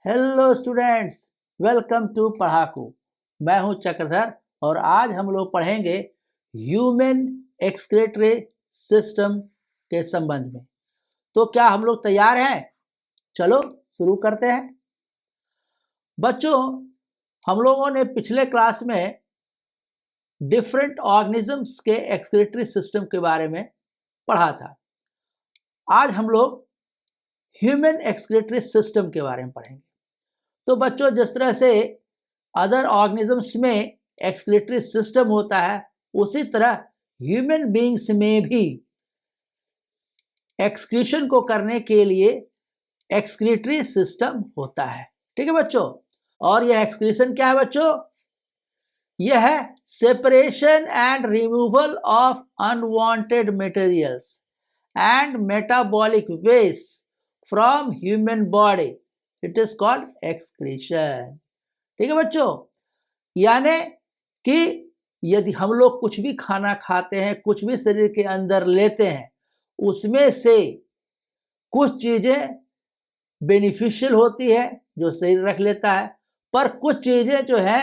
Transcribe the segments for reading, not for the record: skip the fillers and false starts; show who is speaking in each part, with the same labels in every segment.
Speaker 1: Hello students, welcome to Padhaku. मैं हूं चक्रधर और आज हम लोग पढ़ेंगे ह्यूमन एक्सक्रीटरी सिस्टम के संबंध में। तो क्या हम लोग तैयार हैं? चलो शुरू करते हैं। बच्चों, हम लोगों ने पिछले क्लास में डिफरेंट ऑर्गेनिजम्स के एक्सक्रीटरी सिस्टम के बारे में पढ़ा था। आज हम लोग ह्यूमन एक्सक्रीटरी सिस्टम के बारे में पढ़ेंगे। तो बच्चों, जिस तरह से अदर ऑर्गेनिजम्स में एक्सक्रीटरी सिस्टम होता है, उसी तरह ह्यूमन बीइंग्स में भी एक्सक्रीशन को करने के लिए एक्सक्रीटरी सिस्टम होता है। ठीक है बच्चों, और यह एक्सक्रीशन क्या है बच्चों? यह है separation and removal of unwanted materials and metabolic waste from human body. It is called excretion. ठीक है बच्चों, यानी कि यदि हम लोग कुछ भी खाना खाते हैं, कुछ भी शरीर के अंदर लेते हैं, उसमें से कुछ चीजें बेनिफिशियल होती है जो शरीर रख लेता है, पर कुछ चीजें जो है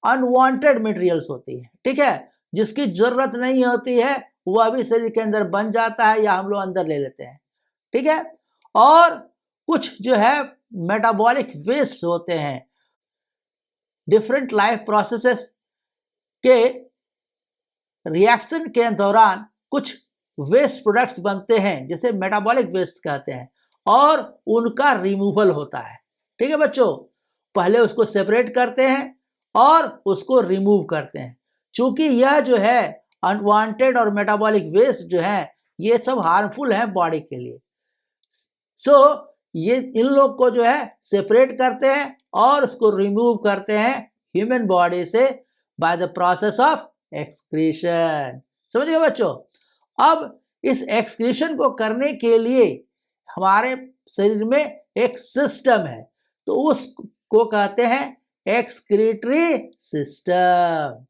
Speaker 1: अनवांटेड मटेरियल्स होती है। ठीक है, जिसकी जरूरत नहीं होती है वह भी शरीर के अंदर बन जाता है या हम लोग अंदर ले लेते हैं। ठीक है, और कुछ जो है मेटाबॉलिक वेस्ट होते हैं। डिफरेंट लाइफ प्रोसेसेस के रिएक्शन के दौरान कुछ वेस्ट प्रोडक्ट्स बनते हैं जिसे मेटाबॉलिक वेस्ट कहते हैं, और उनका रिमूवल होता है। ठीक है बच्चों, पहले उसको सेपरेट करते हैं और उसको रिमूव करते हैं। चूंकि यह जो है अनवांटेड और मेटाबॉलिक वेस्ट जो है ये सब हार्मफुल है बॉडी के लिए। सो ये इन लोग को जो है सेपरेट करते हैं और उसको रिमूव करते हैं ह्यूमन बॉडी से by the process of excretion. समझिए बच्चों, अब इस एक्सक्रीशन को करने के लिए हमारे शरीर में एक सिस्टम है, तो उसको कहते हैं एक्सक्रीटरी सिस्टम।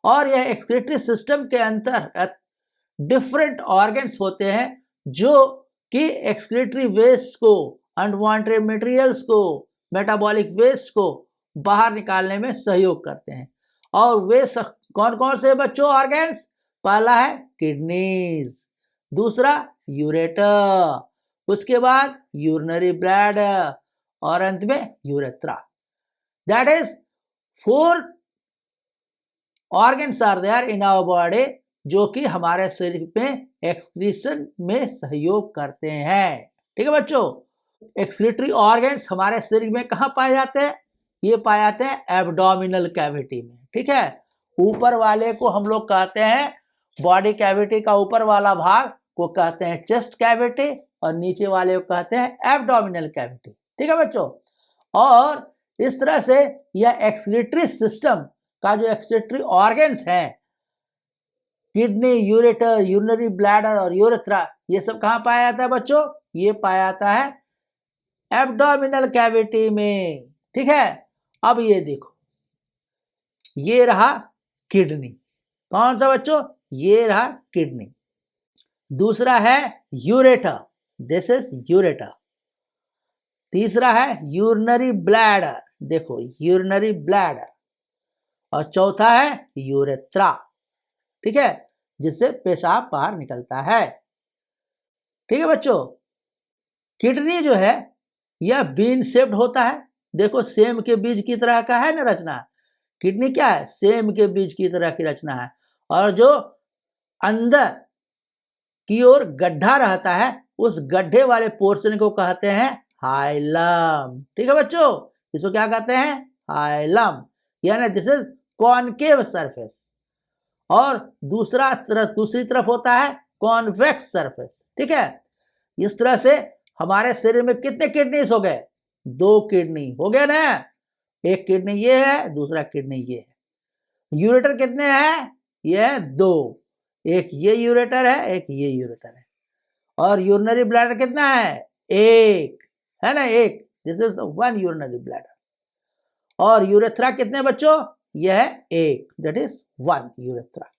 Speaker 1: और यह एक्सक्रीटरी सिस्टम के अंतर्गत डिफरेंट ऑर्गन्स होते हैं जो कि एक्सक्रीटरी वेस्ट को, अनवांटेड मटेरियल्स को, मेटाबॉलिक वेस्ट को बाहर निकालने में सहयोग करते हैं। और वे कौन कौन से बच्चों ऑर्गन्स? पहला है किडनीज, दूसरा यूरेटर, उसके बाद यूरिनरी ब्लैडर और अंत में urethra. That is 4 organs are there in our body जो कि हमारे शरीर में एक्सक्रीशन में सहयोग करते हैं। ठीक है बच्चों, एक्सक्रीटरी ऑर्गन्स हमारे शरीर में कहाँ पाए जाते हैं? ये पाए जाते हैं एब्डोमिनल कैविटी में। ठीक है, ऊपर वाले को हम लोग कहते हैं, बॉडी कैविटी का ऊपर वाला भाग को कहते हैं चेस्ट कैविटी और नीचे वाले को कहते हैं एब्डोमिनल कैविटी। ठीक है बच्चों, और इस तरह से यह एक्सक्रीटरी सिस्टम का जो एक्सक्रीटरी ऑर्गन्स हैं, किडनी, यूरेटर, यूरिनरी ब्लैडर और यूरेथ्रा, ये सब कहाँ पाया जाता है बच्चों? ये पाया जाता है एब्डोमिनल कैविटी में। ठीक है, अब ये देखो, ये रहा किडनी। कौन सा बच्चों? ये रहा किडनी। दूसरा है यूरेटर, दिस इज यूरेटर। तीसरा है यूरिनरी ब्लैडर, देखो यूरिनरी ब्लैडर। और चौथा है यूरेथ्रा। ठीक है, जिससे पेशाब बाहर निकलता है। ठीक है बच्चों, किडनी जो है यह बीन शेप्ड होता है। देखो सेम के बीज की तरह का है ना रचना। किडनी क्या है? सेम के बीज की तरह की रचना है, और जो अंदर की ओर गड्ढा रहता है उस गड्ढे वाले पोर्शन को कहते हैं हाइलम। ठीक है बच्चों, इसको क्या कहते हैं? हाइलम, यानी दिस इज कॉनकेव सरफेस। और दूसरी तरफ होता है कॉन्वेक्स सरफेस। ठीक है, इस तरह से हमारे शरीर में कितने किडनीज हो गए? 2 किडनी हो गए ना। एक किडनी ये है, दूसरा किडनी ये है। यूरेटर कितने हैं? ये है 2, एक ये यूरेटर है, एक ये यूरेटर है। और यूरिनरी ब्लैडर कितना है? 1 है ना, 1। This is 1 urinary bladder. और यूरेथ्रा कितने बच्चों? यह है 1, that is 1 urethra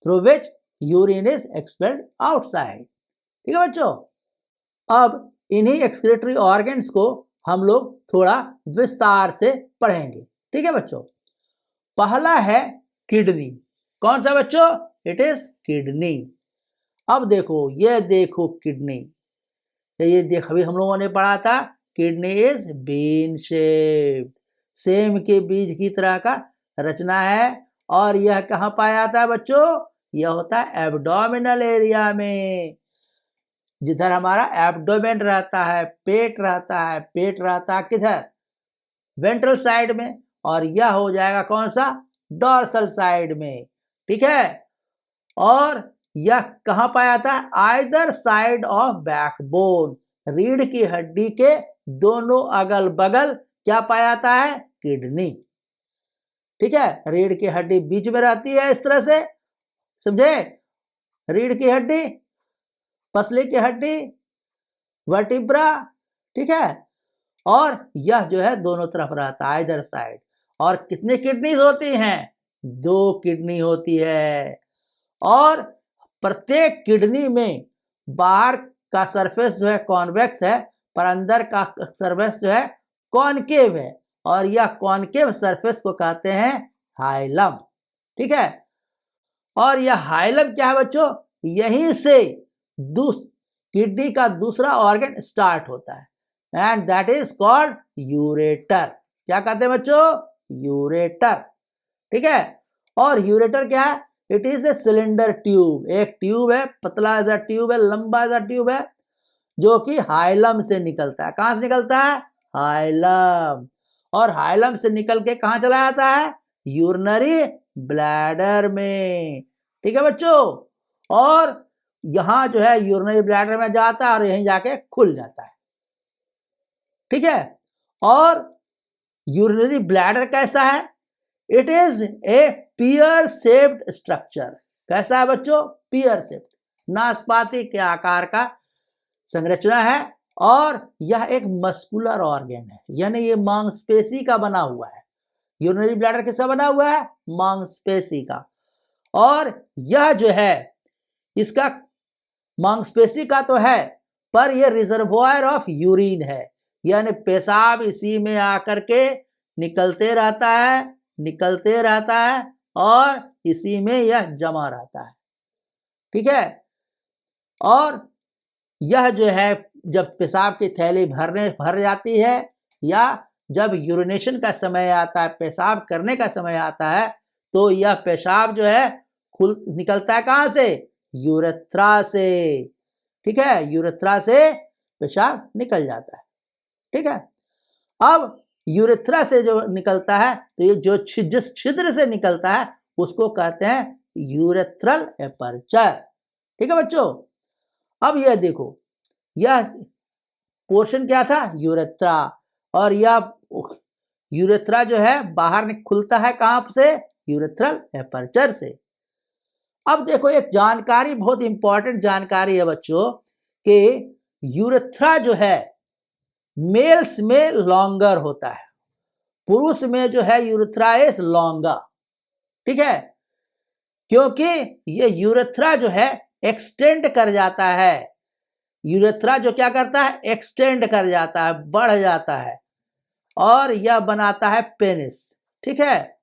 Speaker 1: through which urine is expelled outside. ठीक है बच्चों, अब इन्हीं एक्सक्रीटरी ऑर्गन्स को हम लोग थोड़ा विस्तार से पढ़ेंगे। ठीक है बच्चों, पहला है किडनी। कौन सा बच्चों? It is kidney. अब देखो, ये देखो किडनी, ये देख अभी हम लोगों ने पढ़ा था, kidney is bean shaped, same के बीज की तरह का रचना है। और यह कहाँ पाया जाता है बच्चों? यह होता है एब्डोमिनल एरिया में, जिधर हमारा एब्डोमेन रहता है, पेट रहता है। पेट रहता है किधर? वेंट्रल साइड में। और यह हो जाएगा कौन सा? डॉर्सल साइड में। ठीक है, और यह कहां पाया था? आइदर साइड ऑफ बैकबोन, रीढ़ की हड्डी के दोनों अगल बगल क्या पाया जाता है? किडनी। ठीक है, रीढ़ की हड्डी बीच में रहती है इस तरह से, समझे? रीढ़ की हड्डी, पसली की हड्डी, वर्टिब्रा। ठीक है, और यह जो है दोनों तरफ रहता है, इधर साइड। और कितनी किडनीज होती हैं? 2 किडनी होती है। और प्रत्येक किडनी में बाहर का सरफेस जो है कॉन्वेक्स है, पर अंदर का सरफेस जो है कॉनकेव है। और यह कॉनकेव सरफेस को कहते हैं हाइलम। ठीक है, और यह हाइलम क्या है बच्चों? यहीं से किडनी का दूसरा ऑर्गन स्टार्ट होता है, and that is called ureter. क्या कहते हैं बच्चों? यूरेटर। ठीक है, और यूरेटर क्या है? It is a cylinder tube, एक ट्यूब है, पतला सा ट्यूब है, लंबा सा ट्यूब है, जो कि हाइलम से निकलता है। कहां से निकलता है? हाइलम। और हाइलम से निकल के कहां चला जाता है? यूरिनरी ब्लैडर में। ठीक है बच्चों, और यहां जो है यूरिनरी ब्लैडर में जाता है और यहीं जाके खुल जाता है। ठीक है, और यूरिनरी ब्लैडर कैसा है? It is a pear shaped structure. कैसा है बच्चों? पियर शेप्ड, नाशपाती के आकार का संरचना है। और यह एक मस्कुलर ऑर्गन है, यानी ये मांसपेशी का बना हुआ है। यूरिनरी ब्लैडर किसका बना हुआ है? मांसपेशी का। और यह जो है इसका मांसपेशी का तो है, पर यह रिजर्वोयर ऑफ यूरिन है, यानी पेशाब इसी में आकर के निकलते रहता है, निकलते रहता है, और इसी में यह जमा रहता है। ठीक है, और यह जो है जब पेशाब की थैली भर जाती है, या जब यूरिनेशन का समय आता है, पेशाब करने का समय आता है, तो यह पेशाब जो है निकलता है कहां से? यूरेथ्रा से। ठीक है, यूरेथ्रा से पेशाब निकल जाता है। ठीक है, अब यूरेथ्रा से जो निकलता है, तो ये जो जिस छिद्र से निकलता है उसको कहते हैं यूरेथ्रल एपर्चर। ठीक है बच्चों, अब यह देखो, यह पोर्शन क्या था? यूरेथ्रा। और यह यूरेथ्रा जो है बाहर खुलता है कहां से? यूरेथ्रल एपर्चर से। अब देखो, एक जानकारी, बहुत इंपॉर्टेंट जानकारी है बच्चों, कि यूरेथ्रा जो है मेल्स में लॉन्गर होता है, पुरुष में जो है यूरेथ्रा इज लॉन्गर। ठीक है, क्योंकि ये यूरेथ्रा जो है एक्सटेंड कर जाता है। यूरेथ्रा जो क्या करता है? एक्सटेंड कर जाता है, बढ़ जाता है, और यह बनाता है पेनिस। ठीक है,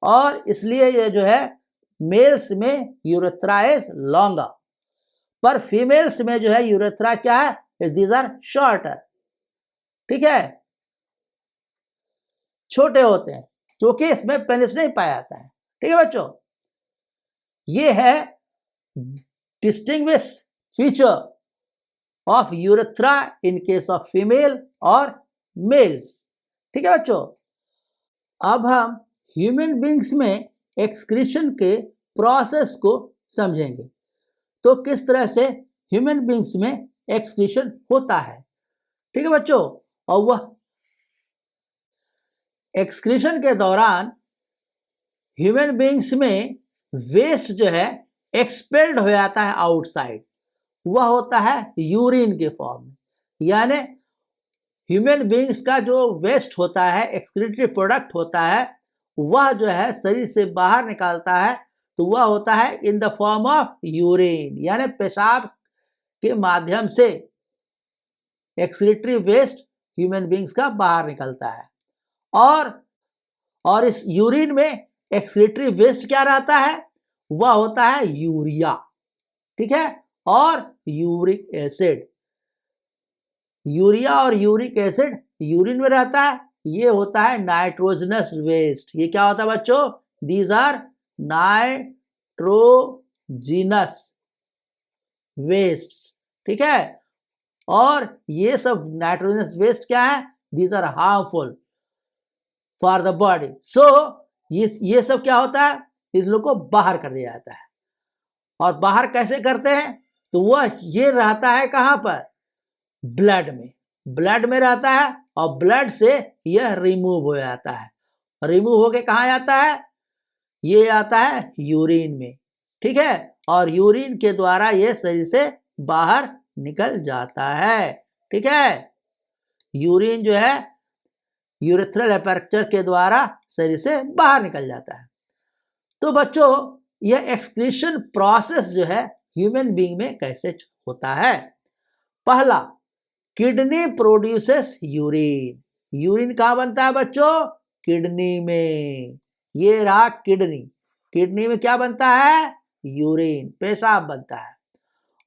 Speaker 1: और इसलिए ये जो है मेल्स में यूरेथ्रा इज लॉन्गर, पर फीमेल्स में जो है यूरेथ्रा क्या है? These are shorter. ठीक है, छोटे होते हैं, क्योंकि इसमें पेनिस नहीं पाया जाता है। ठीक है बच्चों, ये है distinguish feature of urethra in case of female और मेल्स। ठीक है बच्चों, अब हम ह्यूमन बींग्स में एक्सक्रीशन के प्रोसेस को समझेंगे, तो किस तरह से ह्यूमन बींग्स में एक्सक्रीशन होता है। ठीक है बच्चों, और वह एक्सक्रीशन के दौरान ह्यूमन बींग्स में वेस्ट जो है एक्सपेल्ड हो जाता है आउटसाइड, वह होता है यूरिन के फॉर्म में। यानी ह्यूमन बींग्स का जो वेस्ट होता है, एक्सक्रीटरी प्रोडक्ट होता है, वह जो है शरीर से बाहर निकालता है, तो वह होता है in the form of urine, यानी पेशाब के माध्यम से एक्सक्रीटरी वेस्ट ह्यूमन बींग्स का बाहर निकलता है। और इस यूरिन में एक्सक्रीटरी वेस्ट क्या रहता है, वह होता है यूरिया, ठीक है, और यूरिक एसिड। यूरिया और यूरिक एसिड यूरिन में रहता है, ये होता है नाइट्रोजनस वेस्ट। ये क्या होता है बच्चों, दीज आर नाइट्रोजिनस वेस्ट, ठीक है। और ये सब नाइट्रोजनस वेस्ट क्या है, these are harmful for the body. So ये सब क्या होता है, इन लोग को बाहर कर दिया जाता है। और बाहर कैसे करते हैं, तो वह ये रहता है कहां पर, ब्लड में। ब्लड में रहता है और ब्लड से यह रिमूव हो जाता है। रिमूव होके कहां जाता है, ये आता है यूरिन में, ठीक है। और यूरिन के द्वारा ये शरीर से बाहर निकल जाता है, ठीक है। यूरिन जो है यूरेथ्रल एपर्चर के द्वारा शरीर से बाहर निकल जाता है। तो बच्चों यह एक्सक्रीशन प्रोसेस जो है ह्यूमन बीइंग में कैसे होता है। पहला, किडनी प्रोड्यूसेस यूरिन। यूरिन कहां बनता है बच्चों, किडनी में। ये रहा किडनी। किडनी में क्या बनता है, यूरिन, पेशाब बनता है।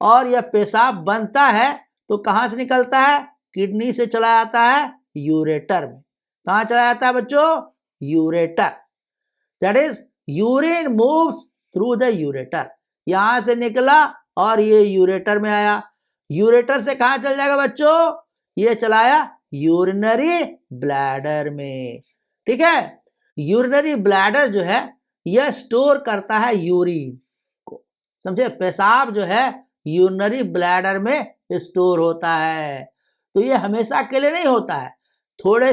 Speaker 1: और यह पेशाब बनता है तो कहां से निकलता है, किडनी से चला जाता है यूरेटर में। कहां चला जाता है बच्चों, ureter. That is urine moves through the ureter. यहां से निकला और ये यूरेटर में आया। यूरेटर से कहां चल जाएगा बच्चों, ये चलाया यूरिनरी ब्लैडर में, ठीक है। यूरिनरी ब्लैडर जो है यह स्टोर करता है यूरिन को, समझे। पेशाब जो है यूरिनरी ब्लैडर में स्टोर होता है। तो ये हमेशा के लिए नहीं होता है, थोड़े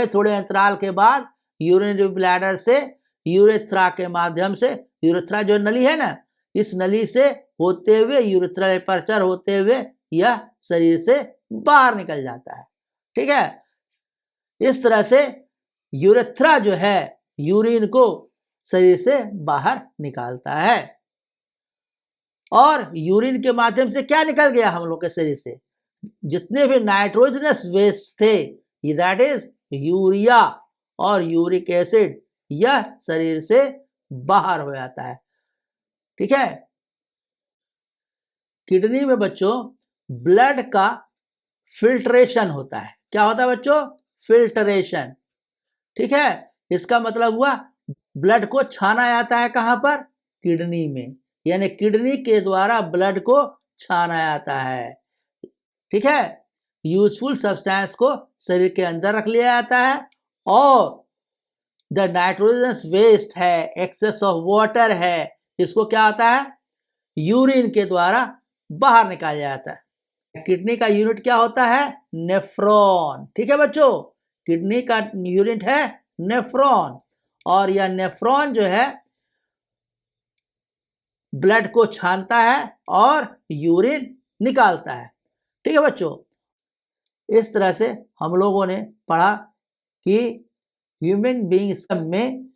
Speaker 1: थोड़े अंतराल के बाद यूरिनरी ब्लैडर से यूरेथ्रा के माध्यम से, यूरेथ्रा जो नली है ना, इस नली से होते हुए, यूरेथ्रल एपर्चर होते हुए यह शरीर से बाहर निकल जाता है, ठीक है। इस तरह से यूरेथ्रा जो है यूरिन को शरीर से बाहर निकालता है। और यूरिन के माध्यम से क्या निकल गया हम लोग के शरीर से, जितने भी नाइट्रोजनस वेस्ट थे, दैट इज यूरिया और यूरिक एसिड, यह शरीर से बाहर हो जाता है, ठीक है। किडनी में बच्चों ब्लड का फिल्ट्रेशन होता है। क्या होता है बच्चों, फिल्ट्रेशन, ठीक है। इसका मतलब हुआ ब्लड को छाना जाता है कहां पर, किडनी में। यानी किडनी के द्वारा ब्लड को छाना जाता है, ठीक है। यूजफुल सब्सटेंस को शरीर के अंदर रख लिया जाता है। और द नाइट्रोजनस वेस्ट है, एक्सेस ऑफ वाटर है, इसको क्या होता है, यूरिन के द्वारा बाहर निकाला जाता है। किडनी का यूनिट क्या होता है, नेफ्रॉन, ठीक है बच्चों। किडनी का यूनिट है नेफ्रॉन। और यह नेफ्रॉन जो है ब्लड को छानता है और यूरिन निकालता है, ठीक है बच्चों। इस तरह से हम लोगों ने पढ़ा कि ह्यूमन बीइंग्स में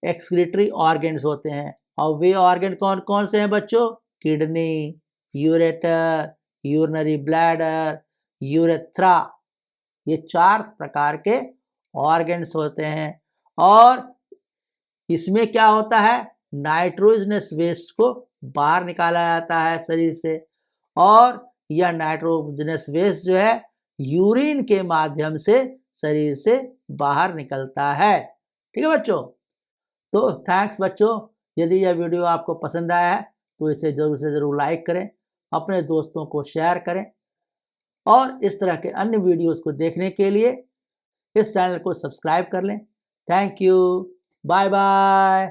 Speaker 1: एक्सक्रीटरी ऑर्गन्स होते हैं। और वे ऑर्गन कौन कौन से हैं बच्चों, kidney, ureter, urinary bladder, urethra, ये 4 प्रकार के ऑर्गन्स होते हैं। और इसमें क्या होता है, नाइट्रोजनस वेस्ट को बाहर निकाला जाता है शरीर से। और यह नाइट्रोजनस वेस्ट जो है यूरिन के माध्यम से शरीर से बाहर निकलता है, ठीक है बच्चों। तो थैंक्स बच्चों। यदि यह वीडियो आपको पसंद आया है तो इसे जरूर से जरूर लाइक करें, अपने दोस्तों को शेयर करें। और इस तरह के अन्य वीडियोस को देखने के लिए इस चैनल को सब्सक्राइब कर लें। Thank you, bye bye.